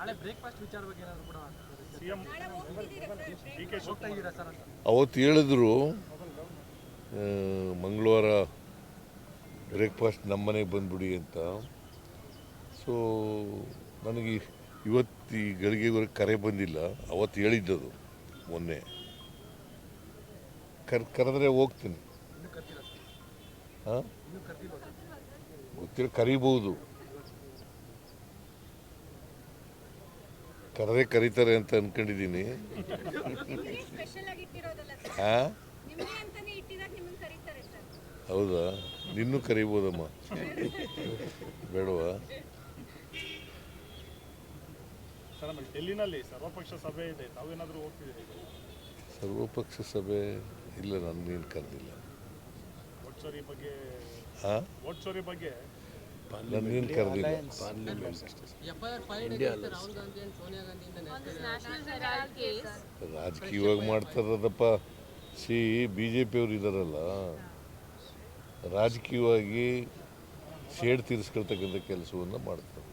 ನಾಳೆ ಬ್ರೇಕ್ಫಾಸ್ಟ್ ವಿಚಾರ ಬಗ್ಗೆ ಏನಾದರೂ ಕೂಡ ಸಿಎಂ ಡಿಕೆ ಹೋಗ್ತಾ ಇದ್ದೀರಾ ಸರ್ ಅಂತ? ಅವತ್ತು ಹೇಳಿದ್ರು ಮಂಗಳವಾರ ಬ್ರೇಕ್ಫಾಸ್ಟ್ ನಮ್ಮನೆಗೆ ಬಂದ್ಬಿಡಿ ಅಂತ. ಸೊ ನನಗೆ ಇವತ್ತು ಈ ಗಳಿಗೆವರೆಗೆ ಕರೆ ಬಂದಿಲ್ಲ. ಅವತ್ತು ಹೇಳಿದ್ದದು ಮೊನ್ನೆ. ಕರೆದ್ರೆ ಹೋಗ್ತೀನಿ. ಇನ್ನೂ ಕರ್ತಿಲ್ಲ ಸರ್? ಹಾಂ, ಇನ್ನೂ ಕರ್ತಿಲ್ಲ ಸರ್? ಗೊತ್ತಿಲ್ಲ, ಕರಿಬೋದು. ಕರೆದೇ ಕರೀತಾರೆ ಅಂತ ಅನ್ಕೊಂಡಿದ್ದೀನಿ. ಹಾಂ, ಹೌದಾ? ನಿನ್ನೂ ಕರಿಬೋದಮ್ಮ, ಬೇಡವಾ? ಸರ್ ಆಮೇಲೆ ಡೆಲ್ಲಿನಲ್ಲಿ ಸರ್ವಪಕ್ಷ ಸಭೆ ಇದೆ, ತಾವೇನಾದರೂ ಹೋಗ್ತಿದ್ದೀರಿ? ಸರ್ವಪಕ್ಷ ಸಭೆ ಇಲ್ಲ, ನನಗೇನು ಕರೆದಿಲ್ಲ. ವೋಟ್ ಚೋರಿ ಬಗ್ಗೆ ಹಾಂ, ವೋಟ್ ಚೋರಿ ಬಗ್ಗೆ ನನಗೇನು ಕರೆದಿಲ್ಲ. FIR filed against Rahul Gandhi and Sonia Gandhi ರಾಜಕೀಯವಾಗಿ ಮಾಡ್ತಾರದಪ್ಪ. ಬಿ ಜೆ ಪಿಯವರು ಇದ್ದಾರಲ್ಲ, ರಾಜಕೀಯವಾಗಿ ಸೇಡ್ ತೀರಿಸ್ಕೊಳ್ತಕ್ಕಂಥ ಕೆಲಸವನ್ನು ಮಾಡ್ತಾರೆ.